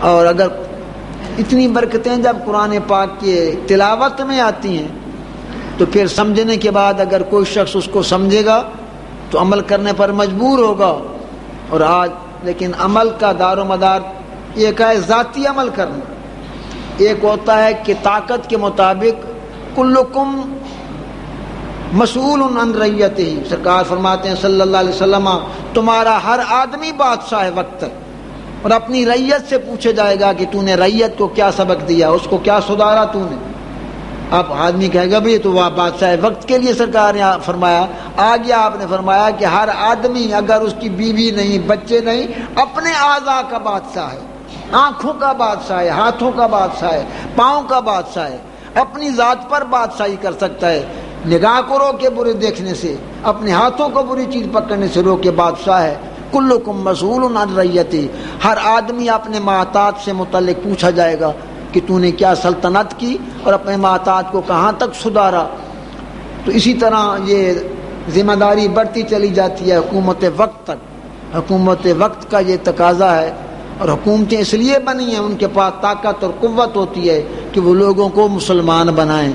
اور اگر اتنی برکتیں جب قرآن پاک کے تلاوت میں آتی ہیں تو پھر سمجھنے کے بعد اگر کوئی شخص اس کو سمجھے گا تو عمل کرنے پر مجبور ہوگا. اور آج لیکن عمل کا دار و مدار ایک ہے ذاتی عمل کرنا، ایک ہوتا ہے کہ طاقت کے مطابق کلکم مسئول عن رعیتہ. سرکار فرماتے ہیں صلی اللہ علیہ وسلم تمہارا ہر آدمی بادشاہ وقت ہے اور اپنی رعیت سے پوچھا جائے گا کہ تو نے رعیت کو کیا سبق دیا، اس کو کیا سدھارا تو نے. اب آدمی کہے گا بھئی تو وہ بادشاہ وقت کے لیے سرکار نے فرمایا. آگے آپ نے فرمایا کہ ہر آدمی اگر اس کی بیوی نہیں، بچے نہیں، اپنے اعضاء کا بادشاہ ہے، آنکھوں کا بادشاہ ہے، ہاتھوں کا بادشاہ ہے، پاؤں کا بادشاہ ہے، اپنی ذات پر بادشاہی کر سکتا ہے. نگاہ کو رو کے برے دیکھنے سے، اپنے ہاتھوں کو بری چیز پکڑنے سے رو کے بادشاہ ہے. کلکم مسئول عن رعیتہ. ہر آدمی اپنے محتاج سے متعلق پوچھا جائے گا کہ تو نے کیا سلطنت کی اور اپنے محتاج کو کہاں تک سدھارا. تو اسی طرح یہ ذمہ داری بڑھتی چلی جاتی ہے حکومت وقت تک. حکومت وقت کا یہ تقاضا ہے، اور حکومتیں اس لیے بنی ہیں، ان کے پاس طاقت اور قوت ہوتی ہے کہ وہ لوگوں کو مسلمان بنائیں.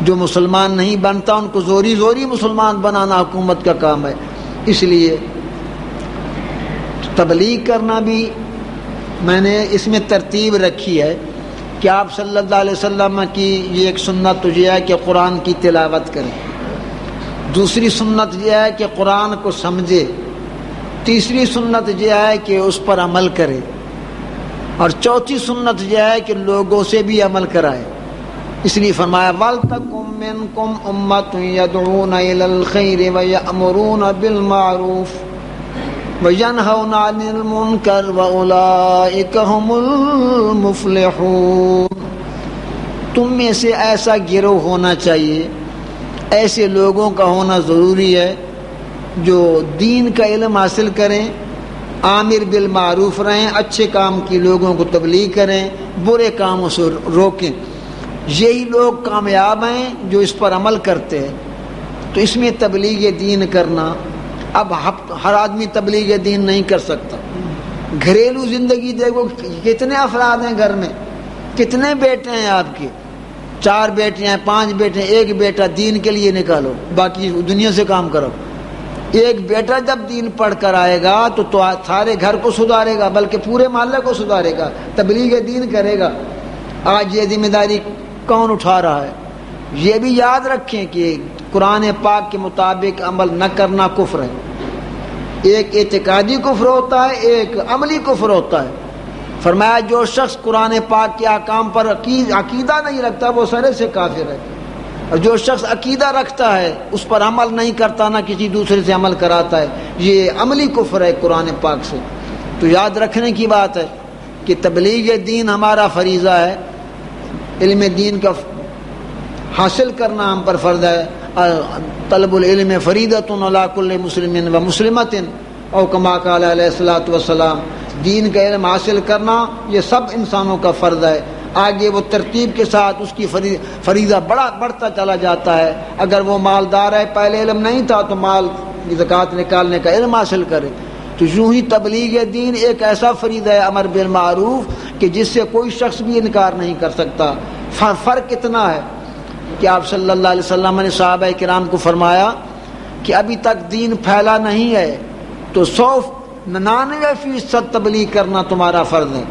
جو مسلمان نہیں بنتا ان کو زوری زوری مسلمان بنانا حکومت کا کام ہے. اس لیے تبلیغ کرنا بھی میں نے اس میں ترتیب رکھی ہے کہ آپ صلی اللہ علیہ وسلم کی یہ ایک سنت تو یہ ہے کہ قرآن کی تلاوت کریں، دوسری سنت یہ ہے کہ قرآن کو سمجھے، تیسری سنت یہ ہے کہ اس پر عمل کرے، اور چوتھی سنت یہ ہے کہ لوگوں سے بھی عمل کرائے. اس لیے فرمایا وَلْتَكُن مِّنكُمْ أُمَّةٌ يَدْعُونَ إِلَى الْخَيْرِ وَيَأْمُرُونَ بِالْمَعْرُوفِ وَيَنْهَوْنَ عَنِ الْمُنكَرِ وَأُولَٰئِكَ هُمُ الْمُفْلِحُونَ. تم میں سے ایسا گروہ ہونا چاہیے، ایسے لوگوں کا ہونا ضروری ہے جو دین کا علم حاصل کریں، عامر بالمعروف رہیں، اچھے کام کی لوگوں کو تبلیغ کریں، برے کاموں سے روکیں. یہی لوگ کامیاب ہیں جو اس پر عمل کرتے ہیں. تو اس میں تبلیغ دین کرنا، اب ہر آدمی تبلیغ دین نہیں کر سکتا. گھریلو زندگی دیکھو، کتنے افراد ہیں گھر میں، کتنے بیٹے ہیں آپ کے، 4 بیٹے ہیں، 5 بیٹے ہیں، ایک بیٹا دین کے لیے نکالو، باقی دنیا سے کام کرو. ایک بیٹا جب دین پڑھ کر آئے گا تو سارے گھر کو سدھارے گا، بلکہ پورے محلے کو سدھارے گا، تبلیغ دین کرے گا. آج یہ ذمہ داری کون اٹھا رہا ہے؟ یہ بھی یاد رکھیں کہ قرآن پاک کے مطابق عمل نہ کرنا کفر ہے. ایک اعتقادی کفر ہوتا ہے، ایک عملی کفر ہوتا ہے. فرمایا جو شخص قرآن پاک کے احکام پر عقیدہ نہیں رکھتا وہ سرے سے کافر ہے، اور جو شخص عقیدہ رکھتا ہے اس پر عمل نہیں کرتا، نہ کسی دوسرے سے عمل کراتا ہے، یہ عملی کفر ہے قرآن پاک سے. تو یاد رکھنے کی بات ہے کہ تبلیغ دین ہمارا فریضہ ہے، علم دین کا حاصل کرنا ہم پر فرض ہے. طلب العلم فریضۃ علی کل مسلم و مسلمۃ او کما قال علیہ الصلوۃ والسلام. دین کا علم حاصل کرنا یہ سب انسانوں کا فرض ہے. آگے وہ ترتیب کے ساتھ اس کی فریضہ بڑھتا چلا جاتا ہے. اگر وہ مالدار ہے، پہلے علم نہیں تھا تو مال زکوٰۃ نکالنے کا علم حاصل کرے. تو یوں ہی تبلیغ دین ایک ایسا فریضہ ہے امر بالمعروف کہ جس سے کوئی شخص بھی انکار نہیں کر سکتا. فرق اتنا ہے کہ آپ صلی اللہ علیہ وسلم نے صحابہ کرام کو فرمایا کہ ابھی تک دین پھیلا نہیں ہے تو 99% تبلیغ کرنا تمہارا فرض ہے.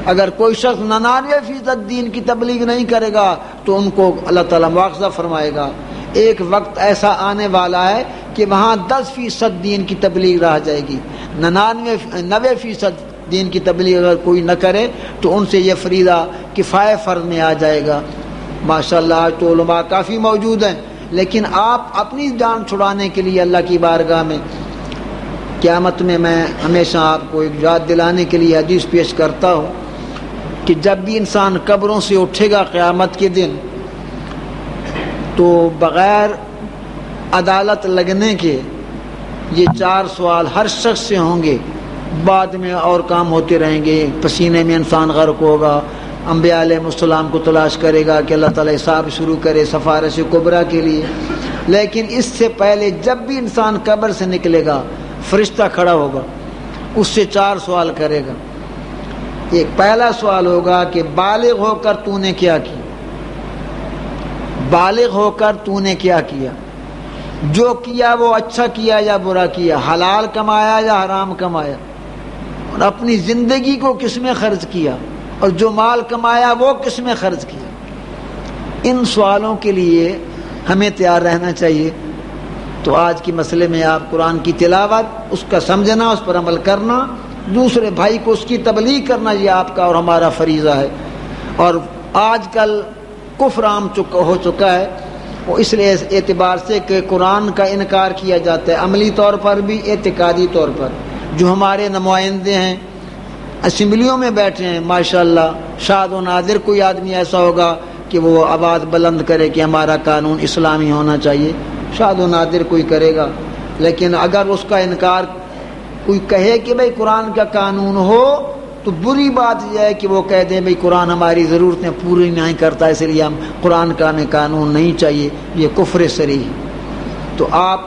اگر کوئی شخص 99% دین کی تبلیغ نہیں کرے گا تو ان کو اللہ تعالیٰ مواخذہ فرمائے گا. ایک وقت ایسا آنے والا ہے کہ وہاں 10% دین کی تبلیغ رہ جائے گی. 90% دین کی تبلیغ اگر کوئی نہ کرے تو ان سے یہ فریضہ کفایہ فرض میں آ جائے گا. ماشاءاللہ آج تو علماء کافی موجود ہیں، لیکن آپ اپنی جان چھڑانے کے لیے اللہ کی بارگاہ میں قیامت میں میں ہمیشہ آپ کو ایک یاد دلانے کے لیے حدیث پیش کرتا ہوں کہ جب بھی انسان قبروں سے اٹھے گا قیامت کے دن تو بغیر عدالت لگنے کے یہ 4 سوال ہر شخص سے ہوں گے. بعد میں اور کام ہوتے رہیں گے، پسینے میں انسان غرق ہوگا، انبیاء علیہ السلام کو تلاش کرے گا کہ اللہ تعالیٰ حساب شروع کرے سفارش کبریٰ کے لیے. لیکن اس سے پہلے جب بھی انسان قبر سے نکلے گا فرشتہ کھڑا ہوگا، اس سے 4 سوال کرے گا. ایک پہلا سوال ہوگا کہ بالغ ہو کر تو نے کیا کیا، بالغ ہو کر تو نے کیا کیا، جو کیا وہ اچھا کیا یا برا کیا، حلال کمایا یا حرام کمایا، اور اپنی زندگی کو کس میں خرچ کیا، اور جو مال کمایا وہ کس میں خرچ کیا۔ ان سوالوں کے لیے ہمیں تیار رہنا چاہیے۔ تو آج کی مسئلے میں آپ قرآن کی تلاوت، اس کا سمجھنا، اس پر عمل کرنا، دوسرے بھائی کو اس کی تبلیغ کرنا، یہ آپ کا اور ہمارا فریضہ ہے۔ اور آج کل کفر عام ہو چکا ہے، وہ اس لیے اعتبار سے کہ قرآن کا انکار کیا جاتا ہے، عملی طور پر بھی اعتقادی طور پر۔ جو ہمارے نمائندے ہیں اسمبلیوں میں بیٹھے ہیں، ماشاءاللہ شاد و نادر کوئی آدمی ایسا ہوگا کہ وہ آواز بلند کرے کہ ہمارا قانون اسلامی ہونا چاہیے، شاد و نادر کوئی کرے گا۔ لیکن اگر اس کا انکار کوئی کہے کہ بھئی قرآن کا قانون ہو، تو بری بات یہ ہے کہ وہ کہہ دیں بھئی قرآن ہماری ضرورتیں پوری نہیں کرتا، اس لیے ہم قرآن کا ہمیں قانون نہیں چاہیے، یہ کفر صریح ہے۔ تو آپ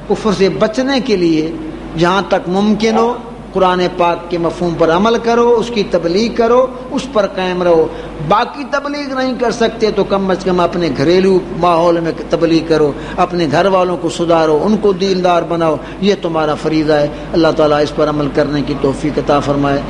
کفر سے بچنے کے لیے جہاں تک ممکن ہو قرآن پاک کے مفہوم پر عمل کرو، اس کی تبلیغ کرو، اس پر قائم رہو۔ باقی تبلیغ نہیں کر سکتے تو کم از کم اپنے گھریلو ماحول میں تبلیغ کرو، اپنے گھر والوں کو سدھارو، ان کو دیندار بناؤ، یہ تمہارا فریضہ ہے۔ اللہ تعالیٰ اس پر عمل کرنے کی توفیق عطا فرمائے۔